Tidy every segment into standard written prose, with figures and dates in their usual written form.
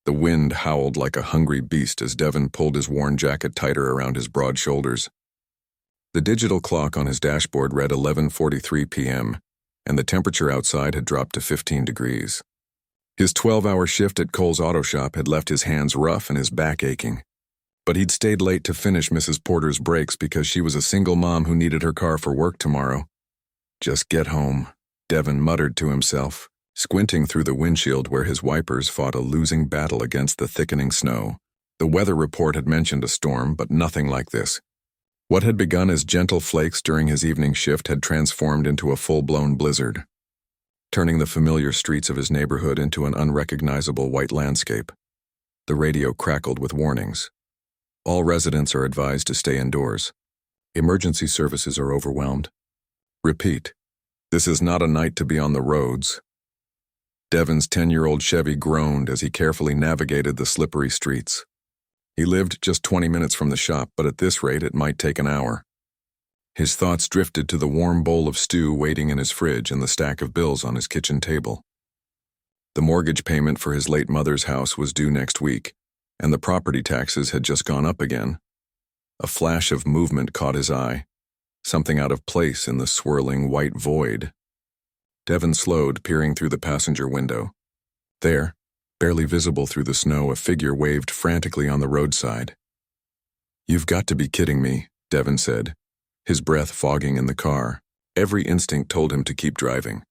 The wind howled like a hungry beast as Devon pulled his worn jacket tighter around his broad shoulders. The digital clock on his dashboard read 11:43 p.m., and the temperature outside had dropped to 15 degrees. His 12-hour shift at Cole's auto shop had left his hands rough and his back aching. But he'd stayed late to finish Mrs. Porter's brakes because she was a single mom who needed her car for work tomorrow. Just get home, Devon muttered to himself, squinting through the windshield where his wipers fought a losing battle against the thickening snow. The weather report had mentioned a storm, but nothing like this. What had begun as gentle flakes during his evening shift had transformed into a full-blown blizzard, turning the familiar streets of his neighborhood into an unrecognizable white landscape. The radio crackled with warnings. All residents are advised to stay indoors. Emergency services are overwhelmed. Repeat, this is not a night to be on the roads. Devon's 10-year-old Chevy groaned as he carefully navigated the slippery streets. He lived just 20 minutes from the shop, but at this rate it might take an hour. His thoughts drifted to the warm bowl of stew waiting in his fridge and the stack of bills on his kitchen table. The mortgage payment for his late mother's house was due next week, and the property taxes had just gone up again. A flash of movement caught his eye, something out of place in the swirling white void. Devon slowed, peering through the passenger window. There, barely visible through the snow, a figure waved frantically on the roadside. "You've got to be kidding me," Devon said, his breath fogging in the car. Every instinct told him to keep driving.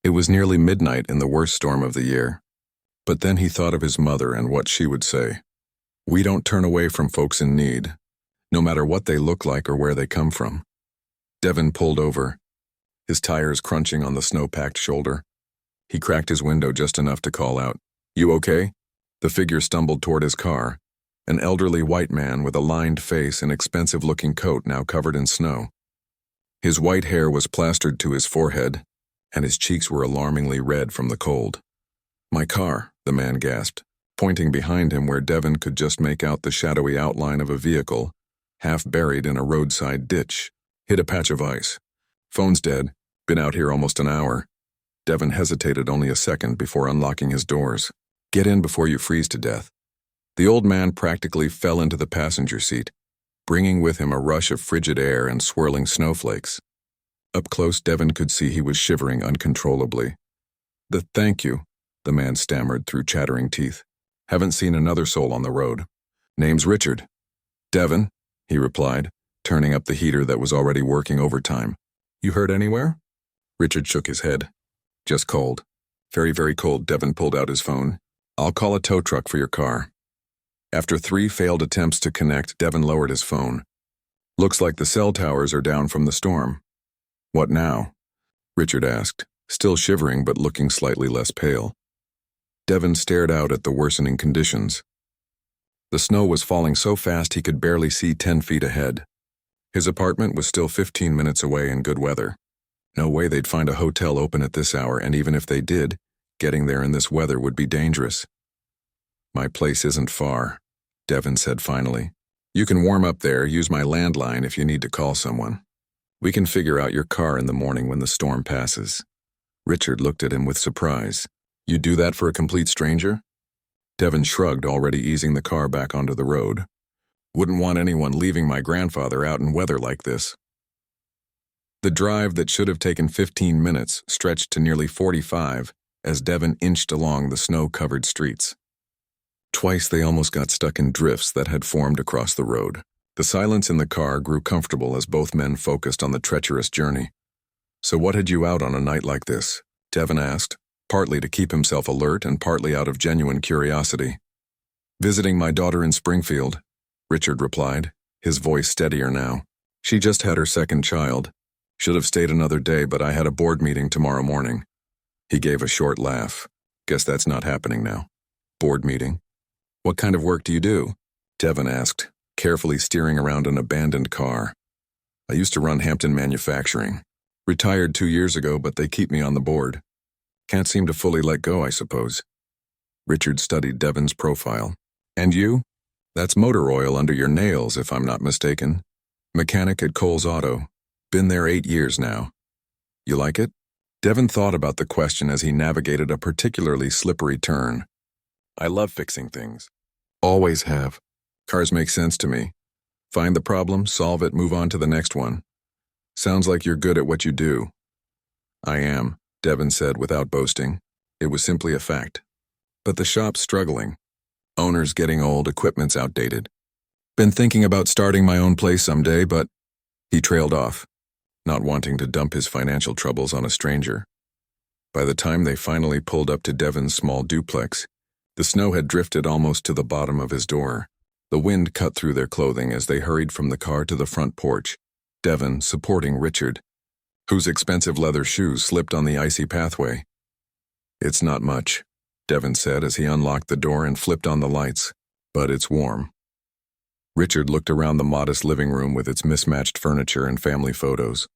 It was nearly midnight in the worst storm of the year. But then he thought of his mother and what she would say. We don't turn away from folks in need, no matter what they look like or where they come from. Devon pulled over, his tires crunching on the snow-packed shoulder. He cracked his window just enough to call out, "You okay?" The figure stumbled toward his car, an elderly white man with a lined face and expensive-looking coat now covered in snow. His white hair was plastered to his forehead, and his cheeks were alarmingly red from the cold. "My car," the man gasped, pointing behind him where Devon could just make out the shadowy outline of a vehicle, half buried in a roadside ditch. "Hit a patch of ice. Phone's dead. Been out here almost an hour." Devon hesitated only a second before unlocking his doors. "Get in before you freeze to death." The old man practically fell into the passenger seat, bringing with him a rush of frigid air and swirling snowflakes. Up close, Devon could see he was shivering uncontrollably. Thank you," the man stammered through chattering teeth. "Haven't seen another soul on the road. Name's Richard." "Devon," he replied, turning up the heater that was already working overtime. "You hurt anywhere?" Richard shook his head. "Just cold. Very, very cold." Devon pulled out his phone. "I'll call a tow truck for your car." After 3 failed attempts to connect, Devon lowered his phone. "Looks like the cell towers are down from the storm." "What now?" Richard asked, still shivering but looking slightly less pale. Devon stared out at the worsening conditions. The snow was falling so fast he could barely see 10 feet ahead. His apartment was still 15 minutes away in good weather. No way they'd find a hotel open at this hour, and even if they did, getting there in this weather would be dangerous. "My place isn't far," Devon said finally. "You can warm up there, use my landline if you need to call someone. We can figure out your car in the morning when the storm passes." Richard looked at him with surprise. "You do that for a complete stranger?" Devon shrugged, already easing the car back onto the road. "Wouldn't want anyone leaving my grandfather out in weather like this." The drive that should have taken 15 minutes stretched to nearly 45 as Devon inched along the snow-covered streets. Twice they almost got stuck in drifts that had formed across the road. The silence in the car grew comfortable as both men focused on the treacherous journey. "So what had you out on a night like this?" Devon asked, partly to keep himself alert and partly out of genuine curiosity. "Visiting my daughter in Springfield," Richard replied, his voice steadier now. "She just had her second child. Should have stayed another day, but I had a board meeting tomorrow morning." He gave a short laugh. "Guess that's not happening now." "Board meeting? What kind of work do you do?" Devon asked, carefully steering around an abandoned car. "I used to run Hampton Manufacturing. Retired 2 years ago, but they keep me on the board. Can't seem to fully let go, I suppose." Richard studied Devon's profile. "And you? That's motor oil under your nails, if I'm not mistaken. Mechanic at Cole's Auto. Been there 8 years now. You like it?" Devon thought about the question as he navigated a particularly slippery turn. I love fixing things. Always have. Cars make sense to me. Find the problem, solve it, move on to the next one. Sounds like you're good at what you do. I am, Devin said without boasting. It was simply a fact. But the shop's struggling. Owners getting old, equipment's outdated. Been thinking about starting my own place someday, but he trailed off, not wanting to dump his financial troubles on a stranger. By the time they finally pulled up to Devin's small duplex, the snow had drifted almost to the bottom of his door. The wind cut through their clothing as they hurried from the car to the front porch, Devin supporting Richard, whose expensive leather shoes slipped on the icy pathway. It's not much, Devin said as he unlocked the door and flipped on the lights, but it's warm. Richard looked around the modest living room with its mismatched furniture and family photos.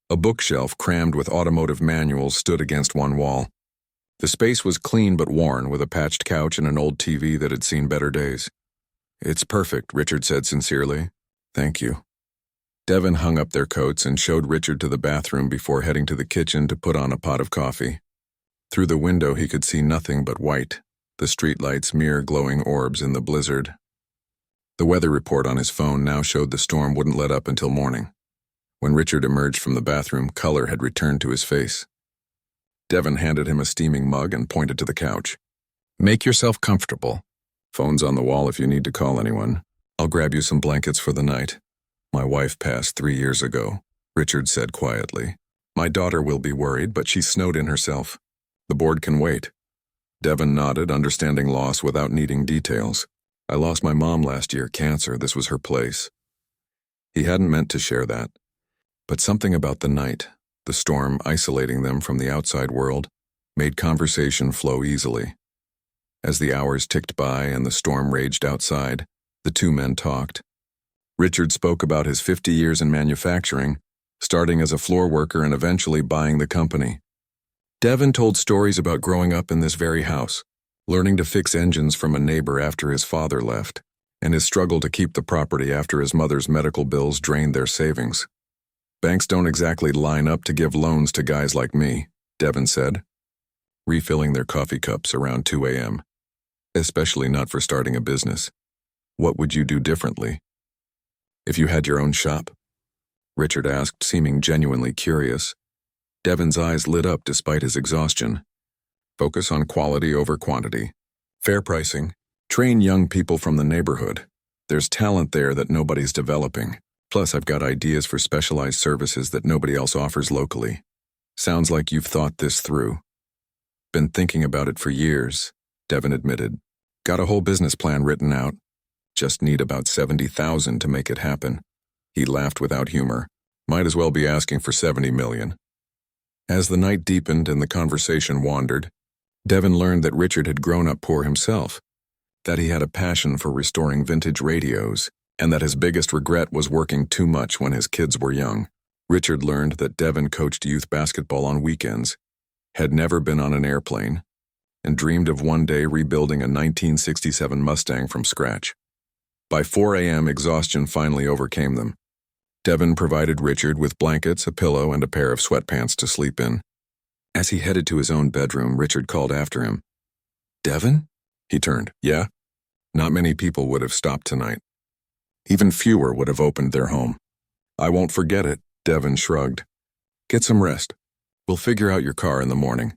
A bookshelf crammed with automotive manuals stood against one wall. The space was clean but worn, with a patched couch and an old TV that had seen better days. It's perfect, Richard said sincerely. Thank you. Devin hung up their coats and showed Richard to the bathroom before heading to the kitchen to put on a pot of coffee. Through the window he could see nothing but white, the streetlights mere glowing orbs in the blizzard. The weather report on his phone now showed the storm wouldn't let up until morning. When Richard emerged from the bathroom, color had returned to his face. Devin handed him a steaming mug and pointed to the couch. Make yourself comfortable. Phone's on the wall if you need to call anyone. I'll grab you some blankets for the night. My wife passed 3 years ago, Richard said quietly. My daughter will be worried, but she's snowed in herself. The board can wait. Devin nodded, understanding loss without needing details. I lost my mom last year, cancer. This was her place. He hadn't meant to share that. But something about the night, the storm isolating them from the outside world, made conversation flow easily. As the hours ticked by and the storm raged outside, the two men talked. Richard spoke about his 50 years in manufacturing, starting as a floor worker and eventually buying the company. Devin told stories about growing up in this very house, learning to fix engines from a neighbor after his father left, and his struggle to keep the property after his mother's medical bills drained their savings. Banks don't exactly line up to give loans to guys like me, Devin said, refilling their coffee cups around 2 a.m., especially not for starting a business. What would you do differently? If you had your own shop? Richard asked, seeming genuinely curious. Devin's eyes lit up despite his exhaustion. Focus on quality over quantity. Fair pricing. Train young people from the neighborhood. There's talent there that nobody's developing. Plus, I've got ideas for specialized services that nobody else offers locally. Sounds like you've thought this through. Been thinking about it for years, Devin admitted. Got a whole business plan written out. Just need about $70,000 to make it happen. He laughed without humor. Might as well be asking for $70 million. As the night deepened and the conversation wandered, Devin learned that Richard had grown up poor himself, that he had a passion for restoring vintage radios, and that his biggest regret was working too much when his kids were young. Richard learned that Devin coached youth basketball on weekends, had never been on an airplane, and dreamed of one day rebuilding a 1967 Mustang from scratch. By 4 a.m., exhaustion finally overcame them. Devin provided Richard with blankets, a pillow, and a pair of sweatpants to sleep in. As he headed to his own bedroom, Richard called after him. Devin? He turned. Yeah? Not many people would have stopped tonight. Even fewer would have opened their home. I won't forget it, Devin shrugged. Get some rest. We'll figure out your car in the morning.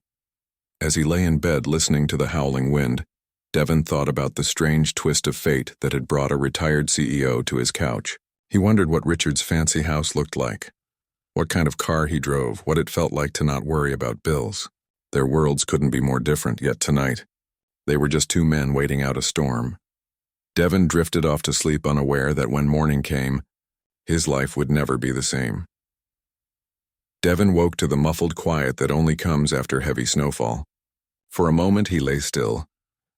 As he lay in bed listening to the howling wind, Devin thought about the strange twist of fate that had brought a retired CEO to his couch. He wondered what Richard's fancy house looked like, what kind of car he drove, what it felt like to not worry about bills. Their worlds couldn't be more different, yet tonight, they were just two men waiting out a storm. Devin drifted off to sleep unaware that when morning came, his life would never be the same. Devin woke to the muffled quiet that only comes after heavy snowfall. For a moment he lay still,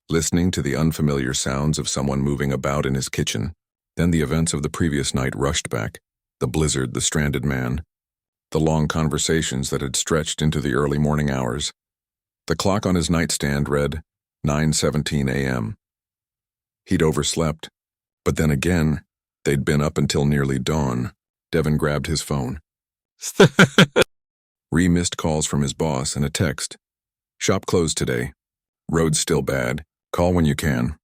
listening to the unfamiliar sounds of someone moving about in his kitchen. Then the events of the previous night rushed back, the blizzard, the stranded man, the long conversations that had stretched into the early morning hours. The clock on his nightstand read 9:17 a.m. He'd overslept, but then again, they'd been up until nearly dawn. Devin grabbed his phone. Missed calls from his boss and a text. Shop closed today. Road's still bad. Call when you can.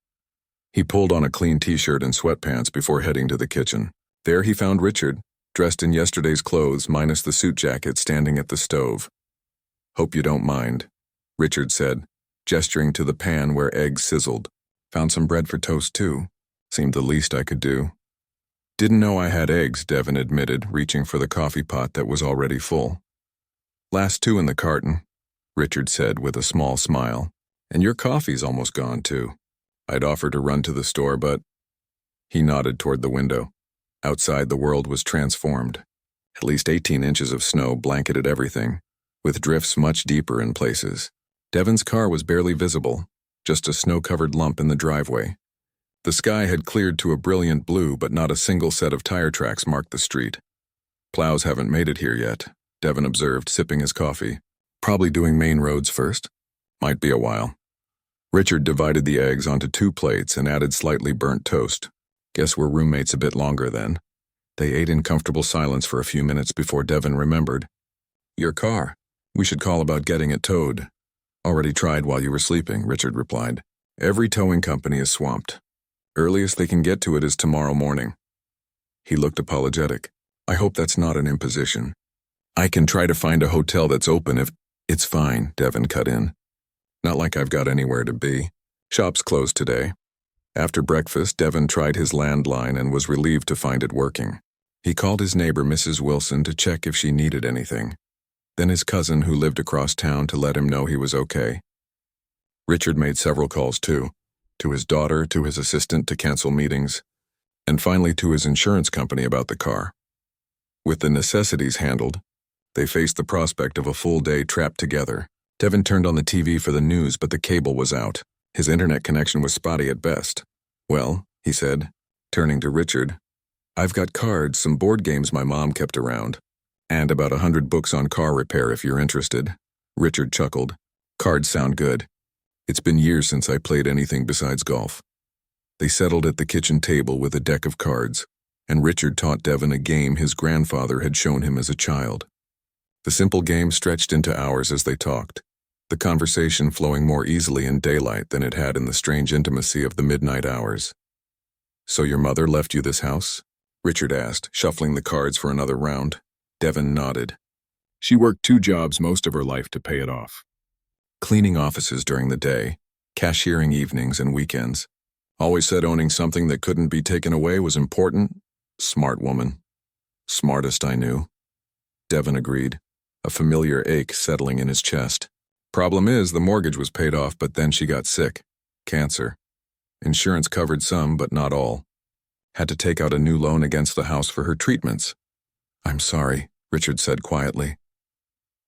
He pulled on a clean t-shirt and sweatpants before heading to the kitchen. There he found Richard, dressed in yesterday's clothes minus the suit jacket, standing at the stove. "Hope you don't mind," Richard said, gesturing to the pan where eggs sizzled. "Found some bread for toast too. Seemed the least I could do." "Didn't know I had eggs," Devin admitted, reaching for the coffee pot that was already full. "Last two in the carton," Richard said with a small smile. "And your coffee's almost gone too. I'd offer to run to the store, but—" He nodded toward the window. Outside, the world was transformed. At least 18 inches of snow blanketed everything, with drifts much deeper in places. Devin's car was barely visible, just a snow-covered lump in the driveway. The sky had cleared to a brilliant blue, but not a single set of tire tracks marked the street. "Plows haven't made it here yet," Devin observed, sipping his coffee. "Probably doing main roads first. Might be a while." Richard divided the eggs onto 2 plates and added slightly burnt toast. "Guess we're roommates a bit longer then." They ate in comfortable silence for a few minutes before Devin remembered. "Your car. We should call about getting it towed." "Already tried while you were sleeping," Richard replied. "Every towing company is swamped. Earliest they can get to it is tomorrow morning." He looked apologetic. "I hope that's not an imposition. I can try to find a hotel that's open if—" "It's fine," Devin cut in. "Not like I've got anywhere to be. Shop's closed today." After breakfast, Devin tried his landline and was relieved to find it working. He called his neighbor, Mrs. Wilson, to check if she needed anything. Then his cousin, who lived across town, to let him know he was okay. Richard made several calls too, to his daughter, to his assistant to cancel meetings, and finally to his insurance company about the car. With the necessities handled, they faced the prospect of a full day trapped together. Devin turned on the TV for the news, but the cable was out. His internet connection was spotty at best. "Well," he said, turning to Richard, "I've got cards, some board games my mom kept around, and about 100 books on car repair if you're interested." Richard chuckled. "Cards sound good. It's been years since I played anything besides golf." They settled at the kitchen table with a deck of cards, and Richard taught Devin a game his grandfather had shown him as a child. The simple game stretched into hours as they talked, the conversation flowing more easily in daylight than it had in the strange intimacy of the midnight hours. "So your mother left you this house?" Richard asked, shuffling the cards for another round. Devin nodded. "She worked 2 jobs most of her life to pay it off. Cleaning offices during the day, cashiering evenings and weekends. Always said owning something that couldn't be taken away was important. Smart woman. Smartest I knew." Devin agreed, a familiar ache settling in his chest. "Problem is, the mortgage was paid off, but then she got sick. Cancer. Insurance covered some, but not all. Had to take out a new loan against the house for her treatments." "I'm sorry," Richard said quietly.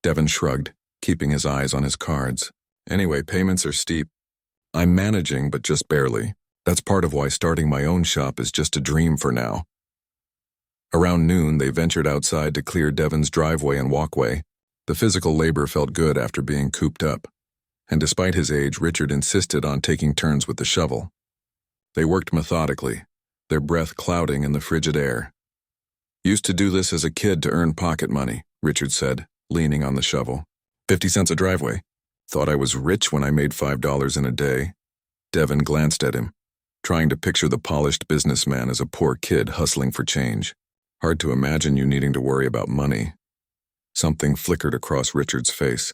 Devin shrugged, keeping his eyes on his cards. "Anyway, payments are steep. I'm managing, but just barely. That's part of why starting my own shop is just a dream for now." Around noon, they ventured outside to clear Devin's driveway and walkway. The physical labor felt good after being cooped up, and despite his age, Richard insisted on taking turns with the shovel. They worked methodically, their breath clouding in the frigid air. "Used to do this as a kid to earn pocket money," Richard said, leaning on the shovel. 50 cents a driveway. Thought I was rich when I made $5 in a day." Devin glanced at him, trying to picture the polished businessman as a poor kid hustling for change. "Hard to imagine you needing to worry about money." Something flickered across Richard's face.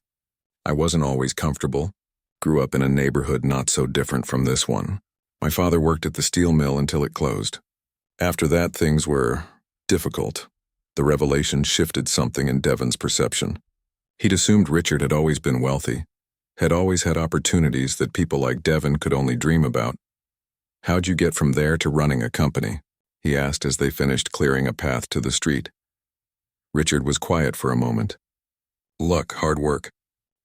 "I wasn't always comfortable. Grew up in a neighborhood not so different from this one. My father worked at the steel mill until it closed. After that, things were difficult." The revelation shifted something in Devin's perception. He'd assumed Richard had always been wealthy, had always had opportunities that people like Devin could only dream about. "How'd you get from there to running a company?" he asked as they finished clearing a path to the street. Richard was quiet for a moment. "Luck, hard work.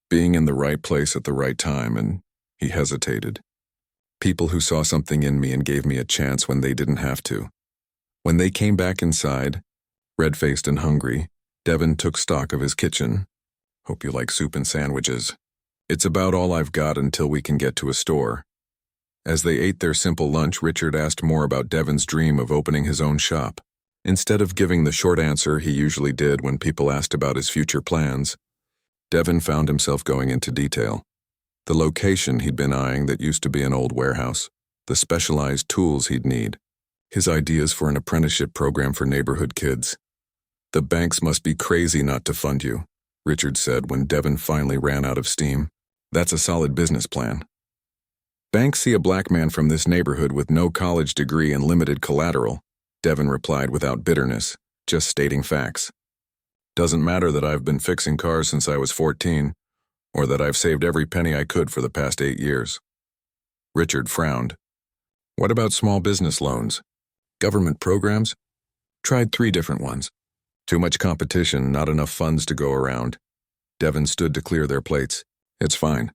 Being in the right place at the right time," and he hesitated. "People who saw something in me and gave me a chance when they didn't have to." When they came back inside, red-faced and hungry, Devin took stock of his kitchen. "Hope you like soup and sandwiches. It's about all I've got until we can get to a store." As they ate their simple lunch, Richard asked more about Devin's dream of opening his own shop. Instead of giving the short answer he usually did when people asked about his future plans, Devin found himself going into detail. The location he'd been eyeing that used to be an old warehouse, the specialized tools he'd need, his ideas for an apprenticeship program for neighborhood kids. The banks must be crazy not to fund you, Richard said when Devin finally ran out of steam. That's a solid business plan. Banks see a black man from this neighborhood with no college degree and limited collateral, Devin replied without bitterness, just stating facts. Doesn't matter that I've been fixing cars since I was 14, or that I've saved every penny I could for the past 8 years. Richard frowned. What about small business loans? Government programs? Tried 3 different ones. Too much competition, not enough funds to go around. Devin stood to clear their plates. It's fine.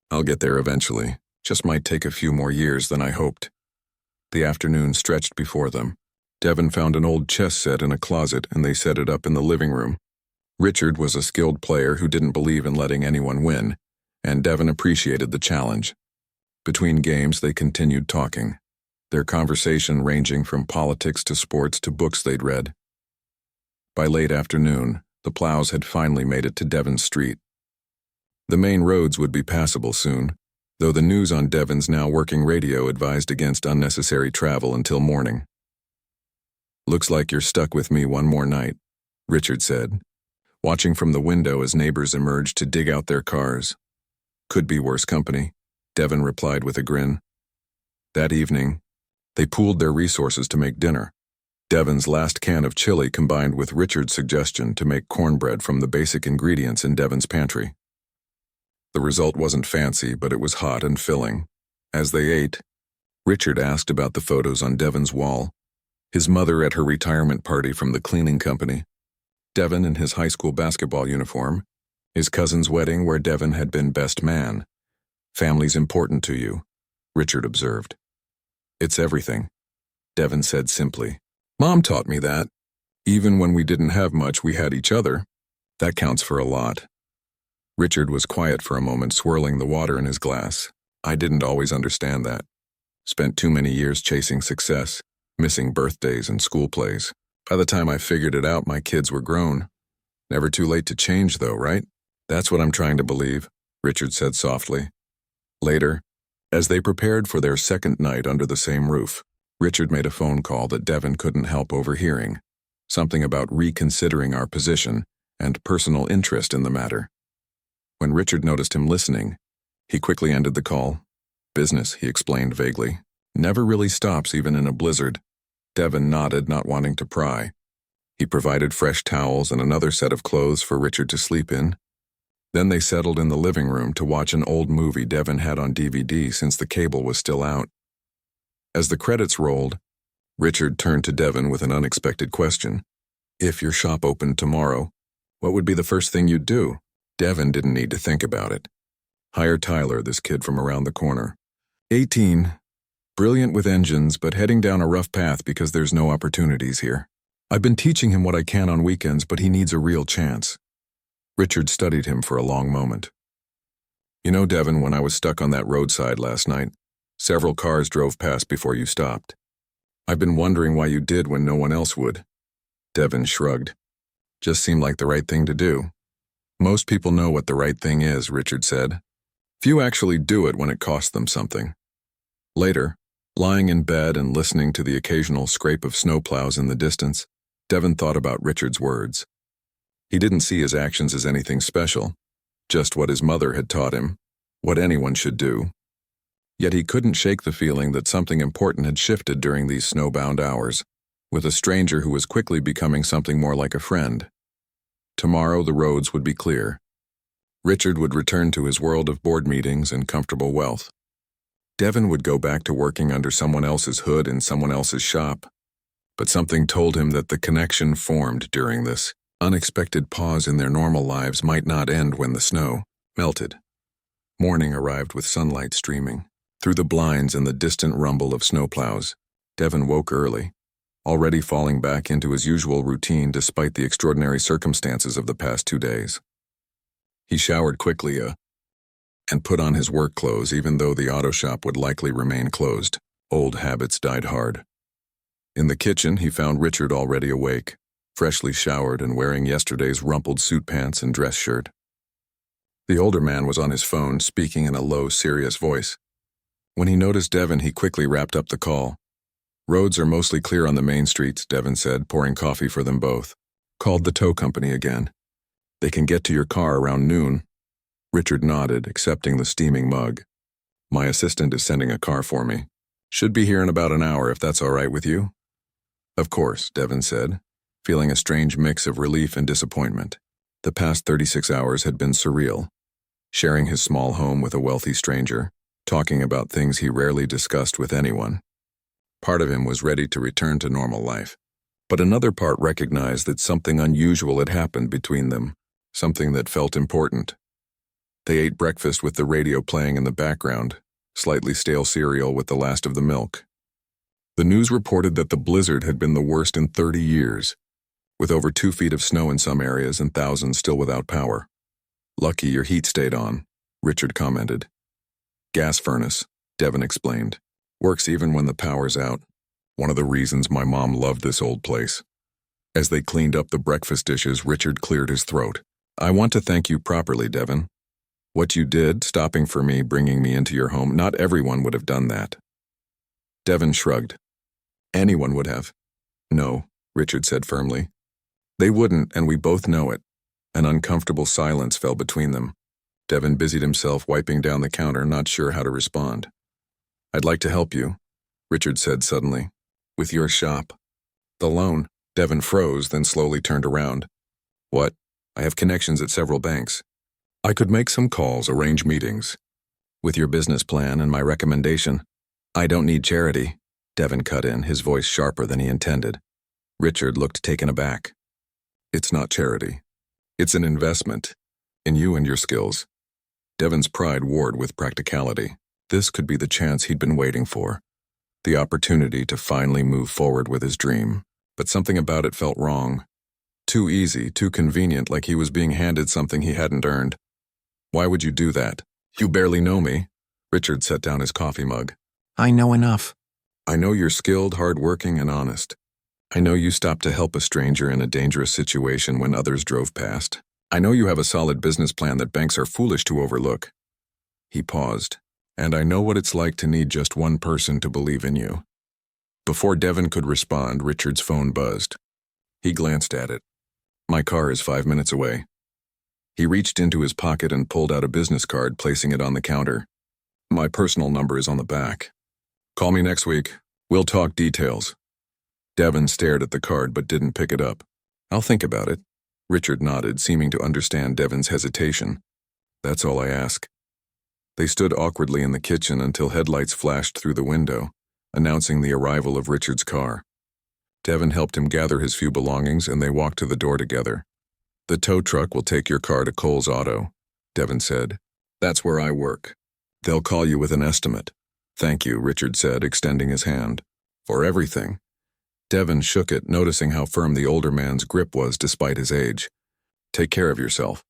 I'll get there eventually. Just might take a few more years than I hoped. The afternoon stretched before them. Devin found an old chess set in a closet and they set it up in the living room. Richard was a skilled player who didn't believe in letting anyone win, and Devin appreciated the challenge. Between games, they continued talking, their conversation ranging from politics to sports to books they'd read. By late afternoon, the plows had finally made it to Devon's street. The main roads would be passable soon, though the news on Devon's now working radio advised against unnecessary travel until morning. Looks like you're stuck with me one more night, Richard said, watching from the window as neighbors emerged to dig out their cars. Could be worse company, Devin replied with a grin. That evening, they pooled their resources to make dinner. Devon's last can of chili combined with Richard's suggestion to make cornbread from the basic ingredients in Devon's pantry. The result wasn't fancy, but it was hot and filling. As they ate, Richard asked about the photos on Devon's wall. His mother at her retirement party from the cleaning company, Devon in his high school basketball uniform, his cousin's wedding where Devon had been best man. Family's important to you, Richard observed. It's everything, Devon said simply. Mom taught me that. Even when we didn't have much, we had each other. That counts for a lot. Richard was quiet for a moment, swirling the water in his glass. I didn't always understand that. Spent too many years chasing success, missing birthdays and school plays. By the time I figured it out, my kids were grown. Never too late to change, though, right? That's what I'm trying to believe, Richard said softly. Later, as they prepared for their second night under the same roof, Richard made a phone call that Devon couldn't help overhearing. Something about reconsidering our position and personal interest in the matter. When Richard noticed him listening, he quickly ended the call. Business, he explained vaguely. Never really stops even in a blizzard. Devon nodded, not wanting to pry. He provided fresh towels and another set of clothes for Richard to sleep in. Then they settled in the living room to watch an old movie Devon had on DVD since the cable was still out. As the credits rolled, Richard turned to Devon with an unexpected question. If your shop opened tomorrow, what would be the first thing you'd do? Devon didn't need to think about it. Hire Tyler, this kid from around the corner. 18. Brilliant with engines, but heading down a rough path because there's no opportunities here. I've been teaching him what I can on weekends, but he needs a real chance. Richard studied him for a long moment. You know, Devon, when I was stuck on that roadside last night, several cars drove past before you stopped. I've been wondering why you did when no one else would. Devon shrugged. Just seemed like the right thing to do. Most people know what the right thing is, Richard said. Few actually do it when it costs them something. Later, lying in bed and listening to the occasional scrape of snowplows in the distance, Devon thought about Richard's words. He didn't see his actions as anything special, just what his mother had taught him, what anyone should do. Yet he couldn't shake the feeling that something important had shifted during these snowbound hours, with a stranger who was quickly becoming something more like a friend. Tomorrow the roads would be clear. Richard would return to his world of board meetings and comfortable wealth. Devon would go back to working under someone else's hood in someone else's shop. But something told him that the connection formed during this unexpected pause in their normal lives might not end when the snow melted. Morning arrived with sunlight streaming. Through the blinds and the distant rumble of snowplows, Devon woke early, already falling back into his usual routine despite the extraordinary circumstances of the past 2 days. He showered quickly and put on his work clothes even though the auto shop would likely remain closed. Old habits died hard. In the kitchen, he found Richard already awake, freshly showered and wearing yesterday's rumpled suit pants and dress shirt. The older man was on his phone, speaking in a low, serious voice. When he noticed Devon, he quickly wrapped up the call. "Roads are mostly clear on the main streets," Devon said, pouring coffee for them both. "Called the tow company again. They can get to your car around noon." Richard nodded, accepting the steaming mug. "My assistant is sending a car for me. Should be here in about an hour, if that's all right with you." "Of course," Devon said, feeling a strange mix of relief and disappointment. The past 36 hours had been surreal. Sharing his small home with a wealthy stranger, talking about things he rarely discussed with anyone. Part of him was ready to return to normal life, but another part recognized that something unusual had happened between them, something that felt important. They ate breakfast with the radio playing in the background, slightly stale cereal with the last of the milk. The news reported that the blizzard had been the worst in 30 years, with over 2 feet of snow in some areas and thousands still without power. "Lucky your heat stayed on," Richard commented. "Gas furnace," Devon explained. "Works even when the power's out. One of the reasons my mom loved this old place." As they cleaned up the breakfast dishes, Richard cleared his throat. "I want to thank you properly, Devon. What you did, stopping for me, bringing me into your home, not everyone would have done that." Devon shrugged. "Anyone would have." "No," Richard said firmly. "They wouldn't, and we both know it." An uncomfortable silence fell between them. Devon busied himself wiping down the counter, not sure how to respond. "I'd like to help you," Richard said suddenly. "With your shop." "The loan." Devon froze, then slowly turned around. "What?" "I have connections at several banks. I could make some calls, arrange meetings. With your business plan and my recommendation." "I don't need charity," Devon cut in, his voice sharper than he intended. Richard looked taken aback. "It's not charity. It's an investment. In you and your skills." Devon's pride warred with practicality. This could be the chance he'd been waiting for. The opportunity to finally move forward with his dream. But something about it felt wrong. Too easy, too convenient, like he was being handed something he hadn't earned. "Why would you do that? You barely know me." Richard set down his coffee mug. "I know enough." "I know you're skilled, hard-working, and honest. I know you stopped to help a stranger in a dangerous situation when others drove past. I know you have a solid business plan that banks are foolish to overlook." He paused. "And I know what it's like to need just one person to believe in you." Before Devon could respond, Richard's phone buzzed. He glanced at it. "My car is 5 minutes away." He reached into his pocket and pulled out a business card, placing it on the counter. "My personal number is on the back. Call me next week. We'll talk details." Devon stared at the card but didn't pick it up. "I'll think about it." Richard nodded, seeming to understand Devon's hesitation. "That's all I ask." They stood awkwardly in the kitchen until headlights flashed through the window, announcing the arrival of Richard's car. Devon helped him gather his few belongings, and they walked to the door together. "The tow truck will take your car to Cole's Auto," Devon said. "That's where I work. They'll call you with an estimate." "Thank you," Richard said, extending his hand. "For everything." Devon shook it, noticing how firm the older man's grip was despite his age. "Take care of yourself."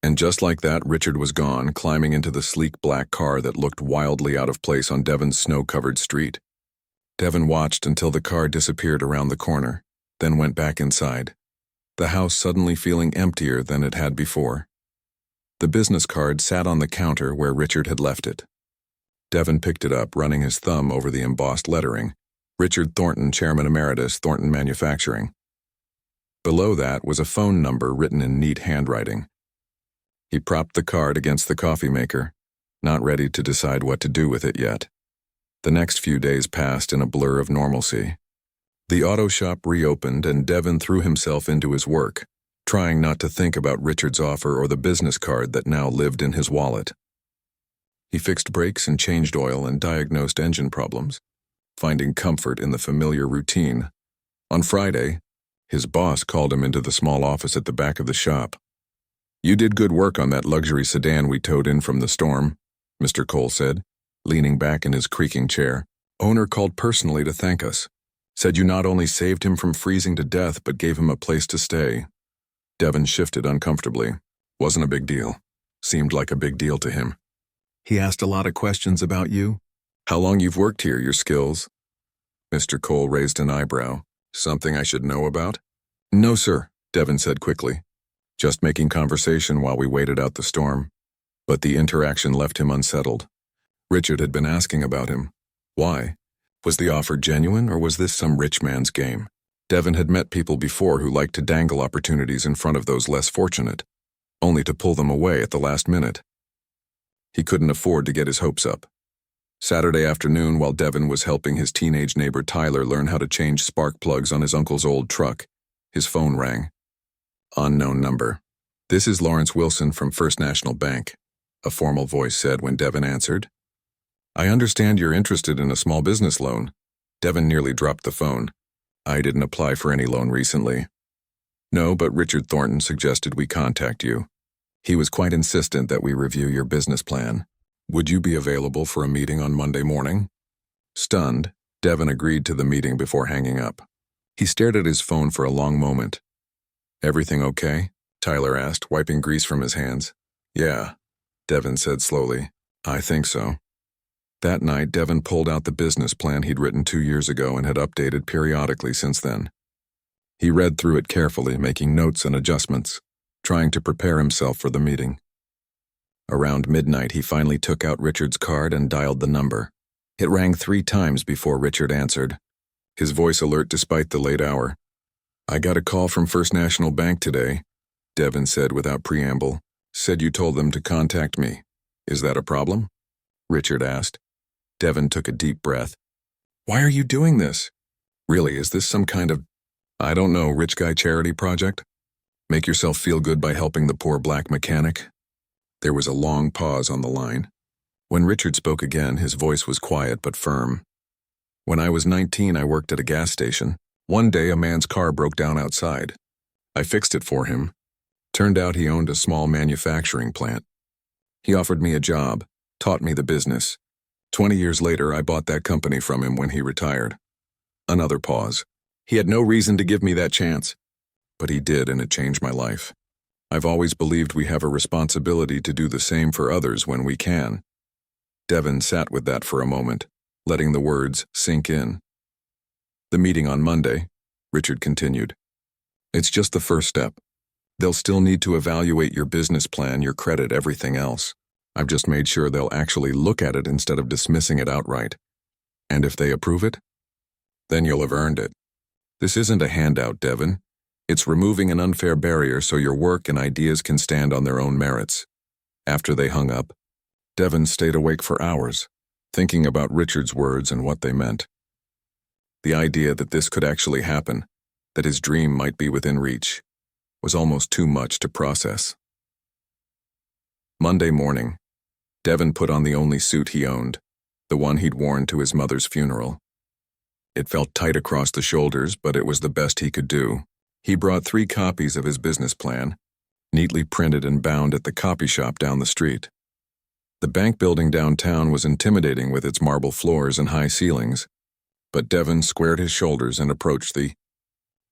And just like that, Richard was gone, climbing into the sleek black car that looked wildly out of place on Devon's snow-covered street. Devon watched until the car disappeared around the corner, then went back inside, the house suddenly feeling emptier than it had before. The business card sat on the counter where Richard had left it. Devon picked it up, running his thumb over the embossed lettering. Richard Thornton, Chairman Emeritus, Thornton Manufacturing. Below that was a phone number written in neat handwriting. He propped the card against the coffee maker, not ready to decide what to do with it yet. The next few days passed in a blur of normalcy. The auto shop reopened and Devon threw himself into his work, trying not to think about Richard's offer or the business card that now lived in his wallet. He fixed brakes and changed oil and diagnosed engine problems, finding comfort in the familiar routine. On Friday, his boss called him into the small office at the back of the shop. "You did good work on that luxury sedan we towed in from the storm," Mr. Cole said, leaning back in his creaking chair. "Owner called personally to thank us. Said you not only saved him from freezing to death, but gave him a place to stay." Devon shifted uncomfortably. "Wasn't a big deal." Seemed like a big deal to him. "He asked a lot of questions about you? How long you've worked here, your skills?" Mr. Cole raised an eyebrow. "Something I should know about?" "No, sir," Devon said quickly. "Just making conversation while we waited out the storm." But the interaction left him unsettled. Richard had been asking about him. Why? Was the offer genuine, or was this some rich man's game? Devon had met people before who liked to dangle opportunities in front of those less fortunate, only to pull them away at the last minute. He couldn't afford to get his hopes up. Saturday afternoon, while Devon was helping his teenage neighbor Tyler learn how to change spark plugs on his uncle's old truck, his phone rang. Unknown number. "This is Lawrence Wilson from First National Bank," a formal voice said when Devon answered. "I understand you're interested in a small business loan." Devon nearly dropped the phone. "I didn't apply for any loan recently." "No, but Richard Thornton suggested we contact you. He was quite insistent that we review your business plan. Would you be available for a meeting on Monday morning?" Stunned, Devon agreed to the meeting before hanging up. He stared at his phone for a long moment. "Everything okay?" Tyler asked, wiping grease from his hands. "Yeah," Devon said slowly. "I think so." That night, Devon pulled out the business plan he'd written 2 years ago and had updated periodically since then. He read through it carefully, making notes and adjustments, trying to prepare himself for the meeting. Around midnight, he finally took out Richard's card and dialed the number. It rang 3 times before Richard answered, his voice alert despite the late hour. "I got a call from First National Bank today," Devon said without preamble. "Said you told them to contact me. Is that a problem?" Richard asked. Devon took a deep breath. "Why are you doing this? Really, is this some kind of, I don't know, rich guy charity project? Make yourself feel good by helping the poor black mechanic?" There was a long pause on the line. When Richard spoke again, his voice was quiet but firm. "When I was 19, I worked at a gas station. One day, a man's car broke down outside. I fixed it for him. Turned out he owned a small manufacturing plant. He offered me a job, taught me the business. 20 years later, I bought that company from him when he retired." Another pause. "He had no reason to give me that chance. But he did, and it changed my life. I've always believed we have a responsibility to do the same for others when we can." Devon sat with that for a moment, letting the words sink in. "The meeting on Monday," Richard continued. "It's just the first step. They'll still need to evaluate your business plan, your credit, everything else. I've just made sure they'll actually look at it instead of dismissing it outright. And if they approve it, then you'll have earned it. This isn't a handout, Devon. It's removing an unfair barrier so your work and ideas can stand on their own merits." After they hung up, Devon stayed awake for hours, thinking about Richard's words and what they meant. The idea that this could actually happen, that his dream might be within reach, was almost too much to process. Monday morning, Devon put on the only suit he owned, the one he'd worn to his mother's funeral. It felt tight across the shoulders, but it was the best he could do. He brought 3 copies of his business plan, neatly printed and bound at the copy shop down the street. The bank building downtown was intimidating with its marble floors and high ceilings, but Devon squared his shoulders and approached the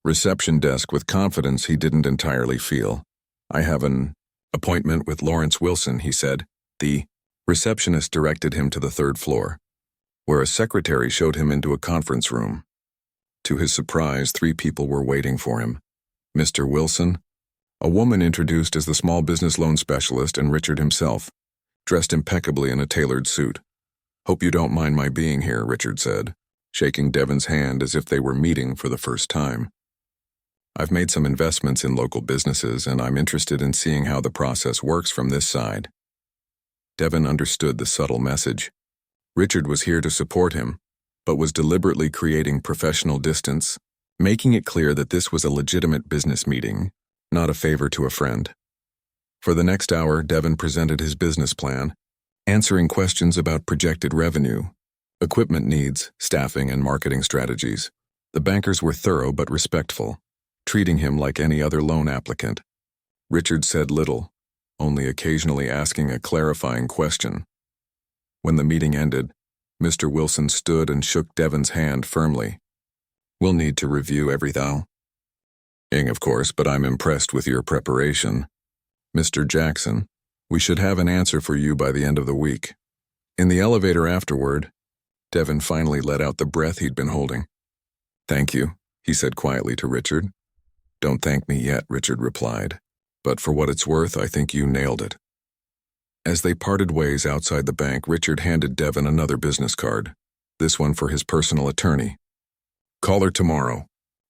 reception desk with confidence he didn't entirely feel. "I have an appointment with Lawrence Wilson," he said. The receptionist directed him to the 3rd floor, where a secretary showed him into a conference room. To his surprise, 3 people were waiting for him. Mr. Wilson, a woman introduced as the small business loan specialist, and Richard himself, dressed impeccably in a tailored suit. "Hope you don't mind my being here," Richard said, shaking Devon's hand as if they were meeting for the first time. "I've made some investments in local businesses, and I'm interested in seeing how the process works from this side." Devon understood the subtle message. Richard was here to support him, but was deliberately creating professional distance, making it clear that this was a legitimate business meeting, not a favor to a friend. For the next hour, Devon presented his business plan, answering questions about projected revenue, equipment needs, staffing, and marketing strategies. The bankers were thorough but respectful, treating him like any other loan applicant. Richard said little, only occasionally asking a clarifying question. When the meeting ended, Mr. Wilson stood and shook Devon's hand firmly. "We'll need to review everything, of course, but I'm impressed with your preparation. Mr. Jackson, we should have an answer for you by the end of the week." In the elevator afterward, Devon finally let out the breath he'd been holding. "Thank you," he said quietly to Richard. "Don't thank me yet," Richard replied. "But for what it's worth, I think you nailed it." As they parted ways outside the bank, Richard handed Devin another business card, this one for his personal attorney. Call her tomorrow.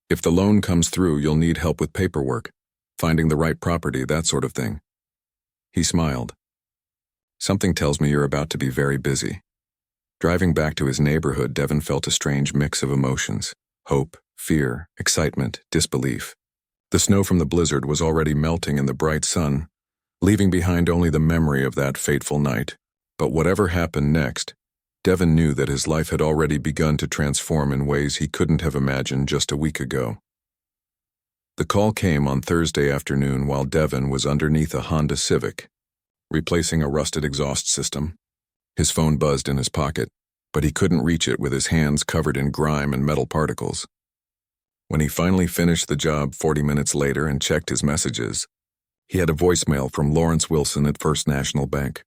If the loan comes through, you'll need help with paperwork, finding the right property, that sort of thing. He smiled. Something tells me you're about to be very busy. Driving back to his neighborhood, Devin felt a strange mix of emotions: hope, fear, excitement, disbelief. The snow from the blizzard was already melting in the bright sun, leaving behind only the memory of that fateful night. But whatever happened next, Devin knew that his life had already begun to transform in ways he couldn't have imagined just a week ago. The call came on Thursday afternoon while Devin was underneath a Honda Civic, replacing a rusted exhaust system. His phone buzzed in his pocket, but he couldn't reach it with his hands covered in grime and metal particles. When he finally finished the job 40 minutes later and checked his messages, he had a voicemail from Lawrence Wilson at First National Bank.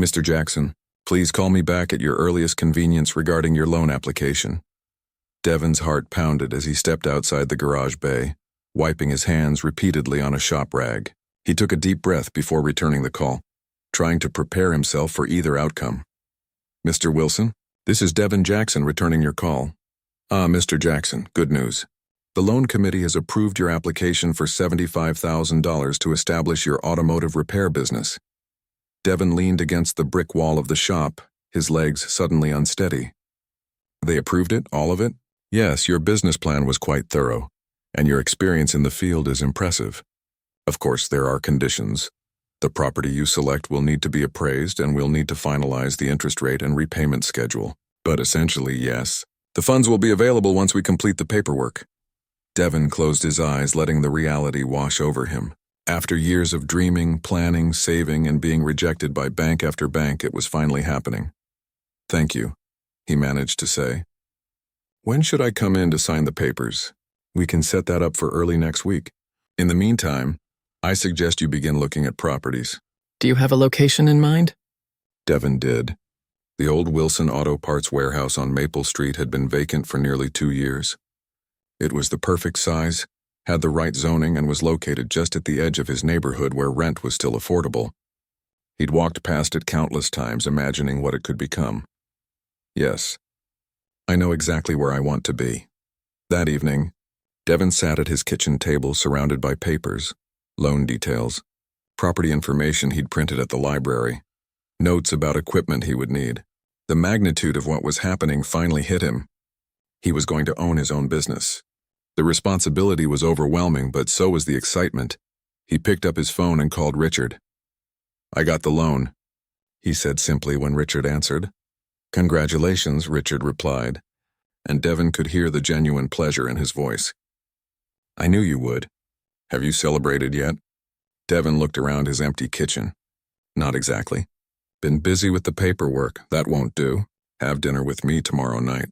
"Mr. Jackson, please call me back at your earliest convenience regarding your loan application." Devin's heart pounded as he stepped outside the garage bay, wiping his hands repeatedly on a shop rag. He took a deep breath before returning the call, trying to prepare himself for either outcome. "Mr. Wilson, this is Devin Jackson returning your call." "Ah, Mr. Jackson, good news. The loan committee has approved your application for $75,000 to establish your automotive repair business." Devin leaned against the brick wall of the shop, his legs suddenly unsteady. "They approved it, all of it?" "Yes, your business plan was quite thorough, and your experience in the field is impressive. Of course, there are conditions. The property you select will need to be appraised, and we'll need to finalize the interest rate and repayment schedule. But essentially, yes. The funds will be available once we complete the paperwork." Devin closed his eyes, letting the reality wash over him. After years of dreaming, planning, saving, and being rejected by bank after bank, it was finally happening. "Thank you," he managed to say. "When should I come in to sign the papers? We can set that up for early next week. In the meantime, I suggest you begin looking at properties." Do you have a location in mind? Devin did. The old Wilson Auto Parts warehouse on Maple Street had been vacant for nearly 2 years. It was the perfect size, had the right zoning, and was located just at the edge of his neighborhood where rent was still affordable. He'd walked past it countless times, imagining what it could become. "Yes, I know exactly where I want to be." That evening, Devin sat at his kitchen table surrounded by papers, loan details, property information he'd printed at the library, notes about equipment he would need. The magnitude of what was happening finally hit him. He was going to own his own business. The responsibility was overwhelming, but so was the excitement. He picked up his phone and called Richard. "I got the loan," he said simply when Richard answered. "Congratulations," Richard replied, and Devin could hear the genuine pleasure in his voice. "I knew you would. Have you celebrated yet?" Devin looked around his empty kitchen. "Not exactly. Been busy with the paperwork. That won't do. Have dinner with me tomorrow night.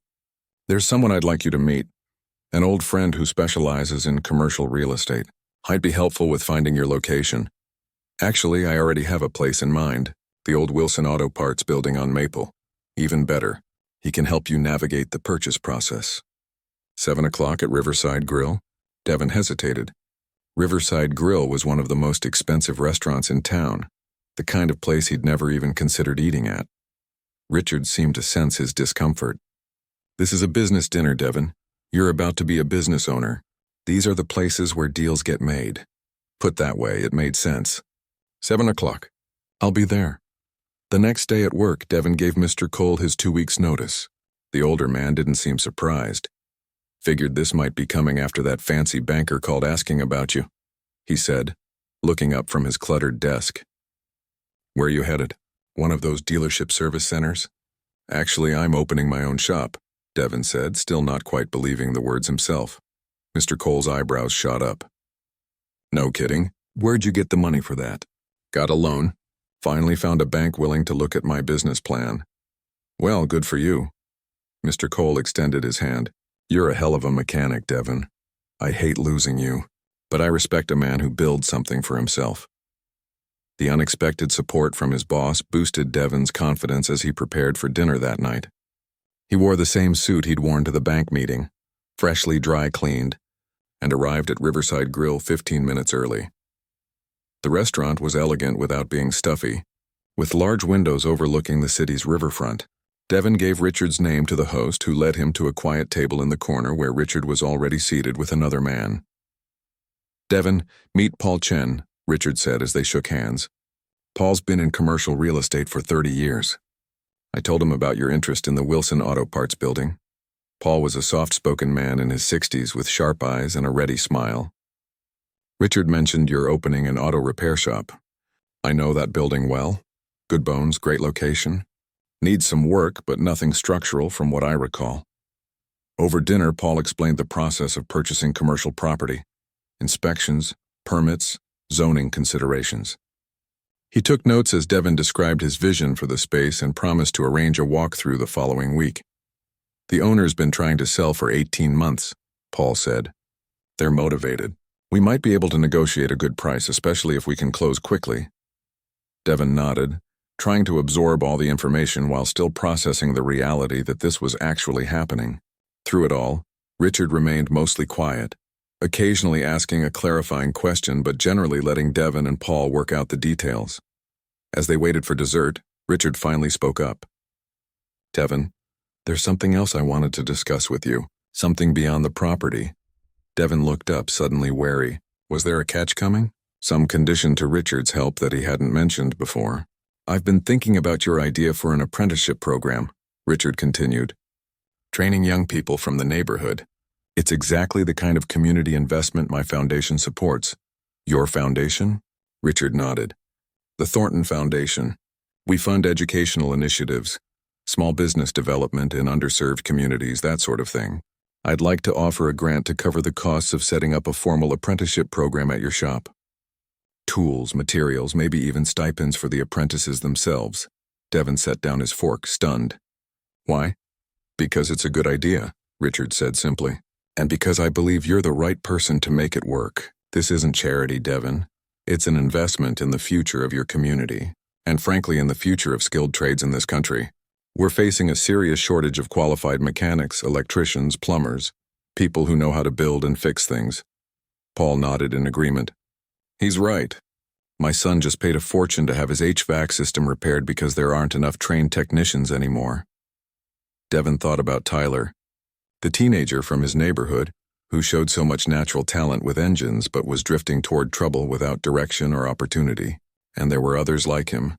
There's someone I'd like you to meet. An old friend who specializes in commercial real estate. I'd be helpful with finding your location. Actually, I already have a place in mind, the old Wilson Auto Parts building on Maple. Even better, he can help you navigate the purchase process." 7 o'clock at Riverside Grill? Devin hesitated. Riverside Grill was one of the most expensive restaurants in town, the kind of place he'd never even considered eating at. Richard seemed to sense his discomfort. "This is a business dinner, Devin. You're about to be a business owner. These are the places where deals get made." Put that way, it made sense. 7 o'clock. I'll be there. The next day at work, Devin gave Mr. Cole his 2 weeks' notice. The older man didn't seem surprised. "Figured this might be coming after that fancy banker called asking about you," he said, looking up from his cluttered desk. "Where are you headed? One of those dealership service centers?" "Actually, I'm opening my own shop," Devin said, still not quite believing the words himself. Mr. Cole's eyebrows shot up. "No kidding. Where'd you get the money for that?" "Got a loan. Finally found a bank willing to look at my business plan." "Well, good for you." Mr. Cole extended his hand. "You're a hell of a mechanic, Devin. I hate losing you, but I respect a man who builds something for himself." The unexpected support from his boss boosted Devin's confidence as he prepared for dinner that night. He wore the same suit he'd worn to the bank meeting, freshly dry cleaned, and arrived at Riverside Grill 15 minutes early. The restaurant was elegant without being stuffy, with large windows overlooking the city's riverfront. Devon gave Richard's name to the host, who led him to a quiet table in the corner where Richard was already seated with another man. "Devon, meet Paul Chen," Richard said as they shook hands. "Paul's been in commercial real estate for 30 years. I told him about your interest in the Wilson Auto Parts building." Paul was a soft-spoken man in his 60s with sharp eyes and a ready smile. "Richard mentioned you're opening an auto repair shop. I know that building well. Good bones, great location. Needs some work, but nothing structural from what I recall." Over dinner, Paul explained the process of purchasing commercial property: inspections, permits, zoning considerations. He took notes as Devon described his vision for the space and promised to arrange a walkthrough the following week. "The owner's been trying to sell for 18 months, Paul said. "They're motivated. We might be able to negotiate a good price, especially if we can close quickly." Devon nodded, trying to absorb all the information while still processing the reality that this was actually happening. Through it all, Richard remained mostly quiet, occasionally asking a clarifying question but generally letting Devon and Paul work out the details. As they waited for dessert, Richard finally spoke up. "Devon, there's something else I wanted to discuss with you, something beyond the property." Devon looked up, suddenly wary. Was there a catch coming? Some condition to Richard's help that he hadn't mentioned before. "I've been thinking about your idea for an apprenticeship program," Richard continued. "Training young people from the neighborhood. It's exactly the kind of community investment my foundation supports." "Your foundation?" Richard nodded. "The Thornton Foundation. We fund educational initiatives, small business development in underserved communities, that sort of thing. I'd like to offer a grant to cover the costs of setting up a formal apprenticeship program at your shop. Tools, materials, maybe even stipends for the apprentices themselves." Devon set down his fork, stunned. "Why?" "Because it's a good idea," Richard said simply. "And because I believe you're the right person to make it work. This isn't charity, Devon. It's an investment in the future of your community, and frankly in the future of skilled trades in this country. We're facing a serious shortage of qualified mechanics, electricians, plumbers, people who know how to build and fix things." Paul nodded in agreement. "He's right. My son just paid a fortune to have his HVAC system repaired because there aren't enough trained technicians anymore." Devon thought about Tyler, the teenager from his neighborhood, who showed so much natural talent with engines but was drifting toward trouble without direction or opportunity. And there were others like him,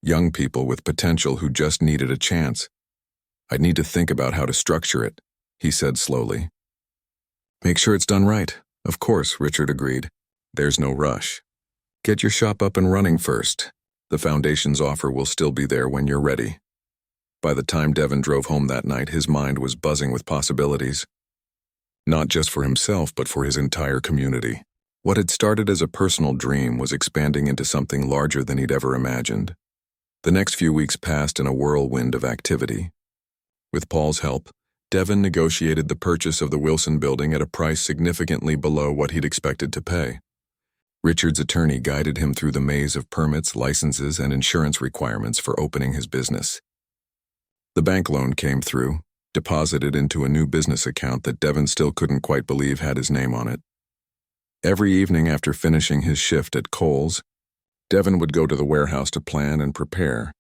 young people with potential who just needed a chance. "I'd need to think about how to structure it," he said slowly. "Make sure it's done right." "Of course," Richard agreed. "There's no rush. Get your shop up and running first. The foundation's offer will still be there when you're ready." By the time Devon drove home that night, his mind was buzzing with possibilities. Not just for himself, but for his entire community. What had started as a personal dream was expanding into something larger than he'd ever imagined. The next few weeks passed in a whirlwind of activity. With Paul's help, Devon negotiated the purchase of the Wilson building at a price significantly below what he'd expected to pay. Richard's attorney guided him through the maze of permits, licenses, and insurance requirements for opening his business. The bank loan came through, deposited into a new business account that Devon still couldn't quite believe had his name on it. Every evening after finishing his shift at Kohl's, Devon would go to the warehouse to plan and prepare.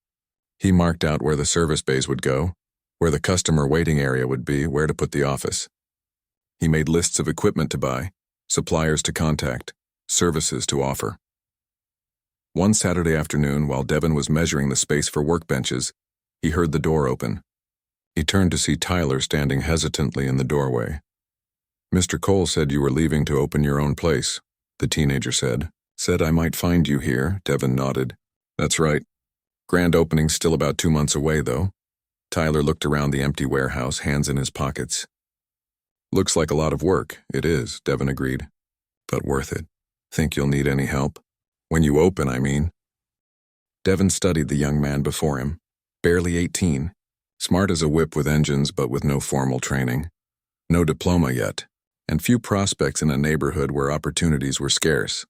He marked out where the service bays would go, where the customer waiting area would be, where to put the office. He made lists of equipment to buy, suppliers to contact, services to offer. One Saturday afternoon, while Devon was measuring the space for workbenches, he heard the door open. He turned to see Tyler standing hesitantly in the doorway. "Mr. Cole said you were leaving to open your own place," the teenager said. "Said I might find you here," Devon nodded. "That's right. Grand opening's still about 2 months away, though." Tyler looked around the empty warehouse, hands in his pockets. "Looks like a lot of work." "It is," Devon agreed. "But worth it. Think you'll need any help? When you open, I mean." Devon studied the young man before him. Barely 18. Smart as a whip with engines, but with no formal training. No diploma yet, and few prospects in a neighborhood where opportunities were scarce.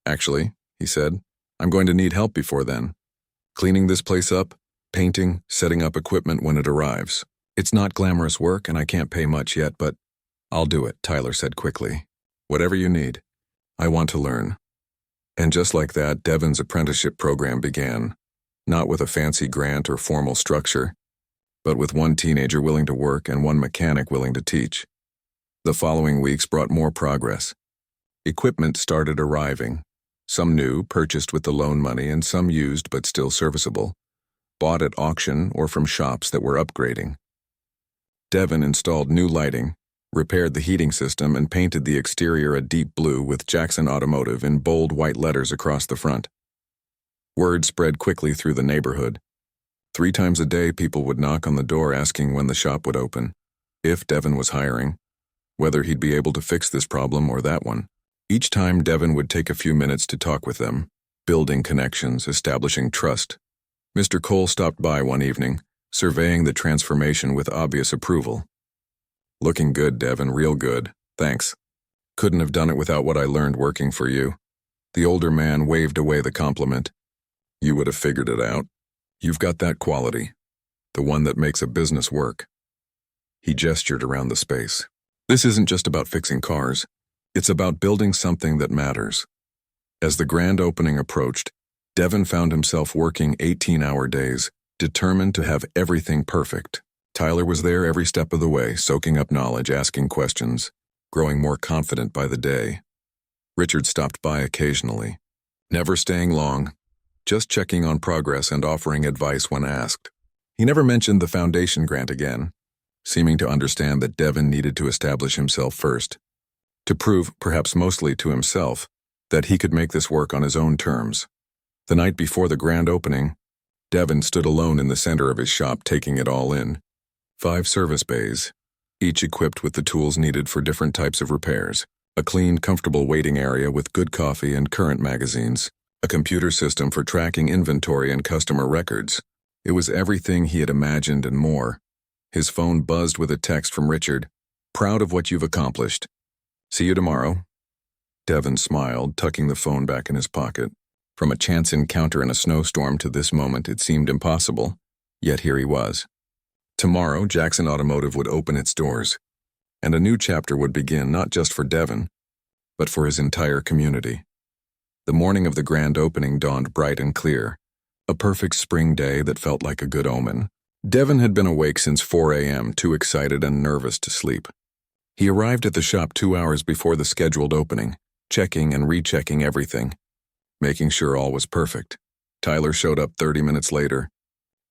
"Actually," he said, "I'm going to need help before then. Cleaning this place up, painting, setting up equipment when it arrives. It's not glamorous work and I can't pay much yet, but I'll do it," Tyler said quickly. "Whatever you need. I want to learn." And just like that, Devon's apprenticeship program began. not with a fancy grant or formal structure, but with one teenager willing to work and one mechanic willing to teach. The following weeks brought more progress. Equipment started arriving, some new, purchased with the loan money, and some used but still serviceable, bought at auction or from shops that were upgrading. Devin installed new lighting, repaired the heating system, and painted the exterior a deep blue with Jackson Automotive in bold white letters across the front. Word spread quickly through the neighborhood. 3 times a day people would knock on the door asking when the shop would open, if Devin was hiring, whether he'd be able to fix this problem or that one. Each time Devin would take a few minutes to talk with them, building connections, establishing trust. Mr. Cole stopped by one evening, surveying the transformation with obvious approval. "Looking good, Devin, real good. Thanks. Couldn't have done it without what I learned working for you." The older man waved away the compliment. "You would have figured it out. You've got that quality, the one that makes a business work." He gestured around the space. "This isn't just about fixing cars. It's about building something that matters." As the grand opening approached, Devin found himself working 18-hour days, determined to have everything perfect. Tyler was there every step of the way, soaking up knowledge, asking questions, growing more confident by the day. Richard stopped by occasionally, never staying long, just checking on progress and offering advice when asked. He never mentioned the foundation grant again, seeming to understand that Devin needed to establish himself first, to prove, perhaps mostly to himself, that he could make this work on his own terms. The night before the grand opening, Devin stood alone in the center of his shop, taking it all in. 5 service bays, each equipped with the tools needed for different types of repairs, a clean, comfortable waiting area with good coffee and current magazines, a computer system for tracking inventory and customer records. It was everything he had imagined and more. His phone buzzed with a text from Richard. "Proud of what you've accomplished. See you tomorrow." Devin smiled, tucking the phone back in his pocket. From a chance encounter in a snowstorm to this moment, it seemed impossible, yet here he was. Tomorrow, Jackson Automotive would open its doors, and a new chapter would begin not just for Devin, but for his entire community. The morning of the grand opening dawned bright and clear, a perfect spring day that felt like a good omen. Devin had been awake since 4 a.m., too excited and nervous to sleep. He arrived at the shop 2 hours before the scheduled opening, checking and rechecking everything, making sure all was perfect. Tyler showed up 30 minutes later,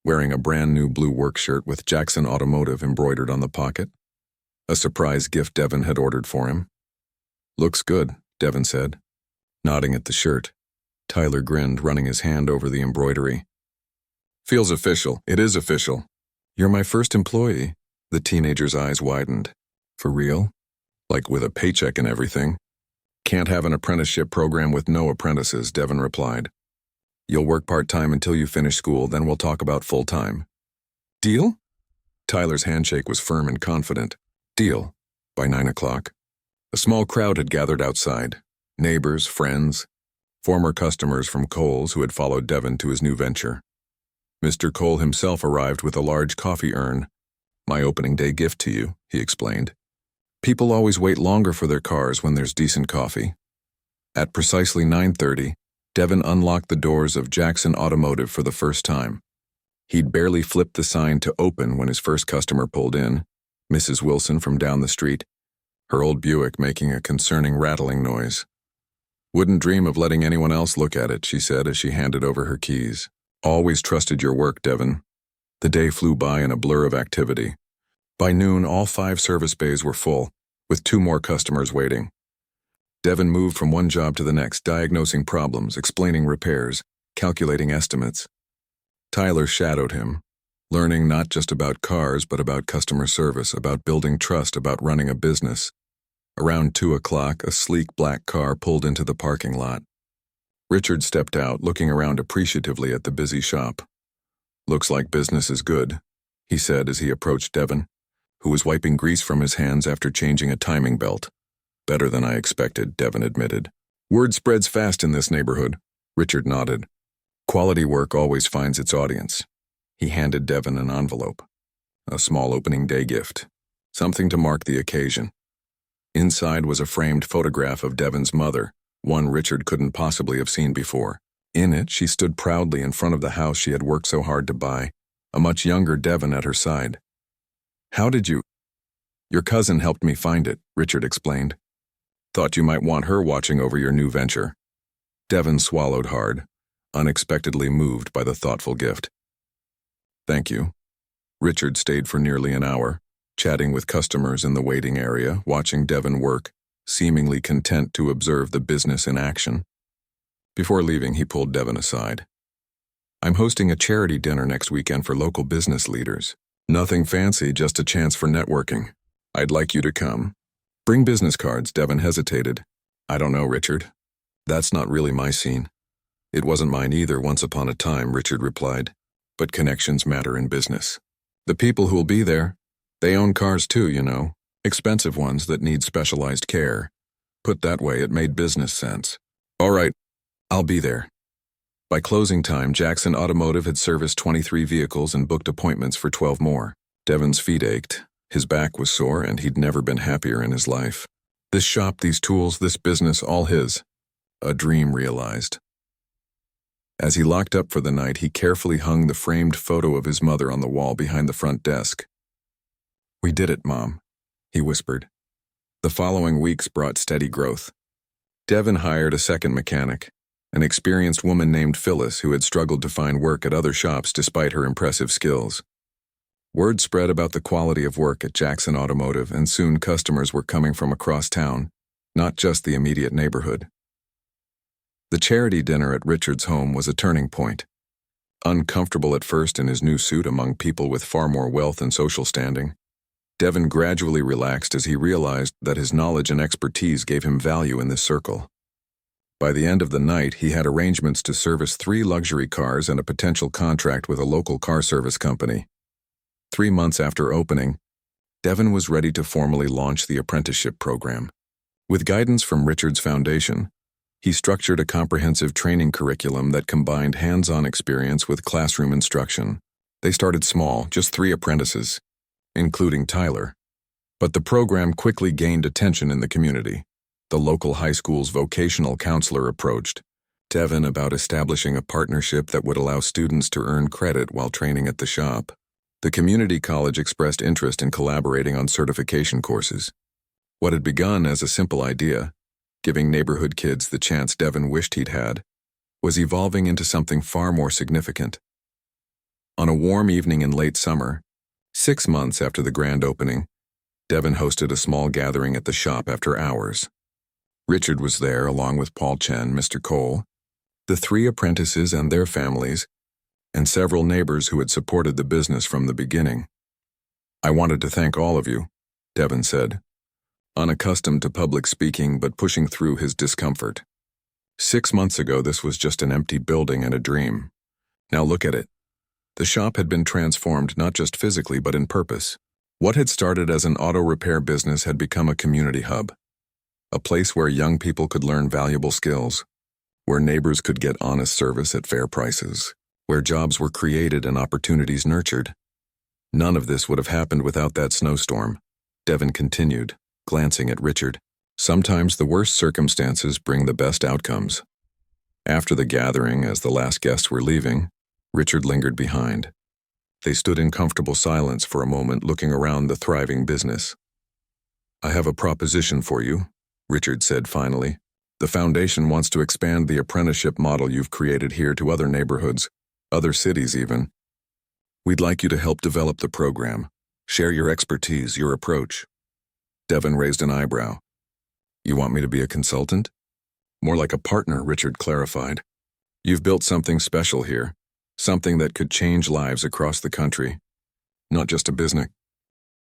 wearing a brand new blue work shirt with Jackson Automotive embroidered on the pocket, a surprise gift Devin had ordered for him. "Looks good," Devin said, nodding at the shirt. Tyler grinned, running his hand over the embroidery. "Feels official. It is official. You're my first employee." The teenager's eyes widened. "For real? Like with a paycheck and everything?" "Can't have an apprenticeship program with no apprentices," Devin replied. "You'll work part-time until you finish school, then we'll talk about full-time." "Deal?" Tyler's handshake was firm and confident. "Deal." By 9 o'clock, a small crowd had gathered outside. Neighbors, friends, former customers from Cole's who had followed Devin to his new venture. Mr. Cole himself arrived with a large coffee urn. "My opening day gift to you," he explained. "People always wait longer for their cars when there's decent coffee." At precisely 9:30, Devin unlocked the doors of Jackson Automotive for the first time. He'd barely flipped the sign to open when his first customer pulled in, Mrs. Wilson from down the street, her old Buick making a concerning rattling noise. "Wouldn't dream of letting anyone else look at it," she said as she handed over her keys. "Always trusted your work, Devin." The day flew by in a blur of activity. By noon, all 5 service bays were full, with 2 more customers waiting. Devin moved from one job to the next, diagnosing problems, explaining repairs, calculating estimates. Tyler shadowed him, learning not just about cars but about customer service, about building trust, about running a business. Around 2 o'clock, a sleek black car pulled into the parking lot. Richard stepped out, looking around appreciatively at the busy shop. "Looks like business is good," he said as he approached Devin, who was wiping grease from his hands after changing a timing belt. "Better than I expected," Devin admitted. "Word spreads fast in this neighborhood." Richard nodded. "Quality work always finds its audience." He handed Devin an envelope. A small opening day gift. Something to mark the occasion. Inside was a framed photograph of Devin's mother, one Richard couldn't possibly have seen before. In it, she stood proudly in front of the house she had worked so hard to buy, a much younger Devon at her side. "How did you—" "Your cousin helped me find it," Richard explained. "Thought you might want her watching over your new venture." Devon swallowed hard, unexpectedly moved by the thoughtful gift. "Thank you." Richard stayed for nearly an hour, chatting with customers in the waiting area, watching Devon work, seemingly content to observe the business in action. Before leaving, he pulled Devon aside. "I'm hosting a charity dinner next weekend for local business leaders. Nothing fancy, just a chance for networking. I'd like you to come." "Bring business cards," Devon hesitated. "I don't know, Richard. That's not really my scene." "It wasn't mine either once upon a time," Richard replied. "But connections matter in business. The people who'll be there, they own cars too, you know. Expensive ones that need specialized care. Put that way, it made business sense." "All right, I'll be there." By closing time, Jackson Automotive had serviced 23 vehicles and booked appointments for 12 more. Devon's feet ached, his back was sore, and he'd never been happier in his life. This shop, these tools, this business, all his. A dream realized. As he locked up for the night, he carefully hung the framed photo of his mother on the wall behind the front desk. "We did it, Mom," he whispered. The following weeks brought steady growth. Devon hired a second mechanic, an experienced woman named Phyllis who had struggled to find work at other shops despite her impressive skills. Word spread about the quality of work at Jackson Automotive, and soon customers were coming from across town, not just the immediate neighborhood. The charity dinner at Richard's home was a turning point. Uncomfortable at first in his new suit among people with far more wealth and social standing, Devon gradually relaxed as he realized that his knowledge and expertise gave him value in this circle. By the end of the night, he had arrangements to service 3 luxury cars and a potential contract with a local car service company. 3 months after opening, Devon was ready to formally launch the apprenticeship program. With guidance from Richard's foundation, he structured a comprehensive training curriculum that combined hands-on experience with classroom instruction. They started small, just 3 apprentices, including Tyler. But the program quickly gained attention in the community. The local high school's vocational counselor approached Devon about establishing a partnership that would allow students to earn credit while training at the shop. The community college expressed interest in collaborating on certification courses. What had begun as a simple idea, giving neighborhood kids the chance Devon wished he'd had, was evolving into something far more significant. On a warm evening in late summer, 6 months after the grand opening, Devon hosted a small gathering at the shop after hours. Richard was there along with Paul Chen, Mr. Cole, the 3 apprentices and their families, and several neighbors who had supported the business from the beginning. "I wanted to thank all of you," Devon said, unaccustomed to public speaking but pushing through his discomfort. 6 months ago, this was just an empty building and a dream. Now look at it. The shop had been transformed not just physically but in purpose. What had started as an auto repair business had become a community hub, a place where young people could learn valuable skills, where neighbors could get honest service at fair prices, where jobs were created and opportunities nurtured. None of this would have happened without that snowstorm, Devon continued, glancing at Richard. Sometimes the worst circumstances bring the best outcomes. After the gathering, as the last guests were leaving, Richard lingered behind. They stood in comfortable silence for a moment, looking around the thriving business. "I have a proposition for you," Richard said finally. "The foundation wants to expand the apprenticeship model you've created here to other neighborhoods, other cities even. We'd like you to help develop the program, share your expertise, your approach." Devon raised an eyebrow. "You want me to be a consultant?" "More like a partner," Richard clarified. "You've built something special here, something that could change lives across the country. Not just a business,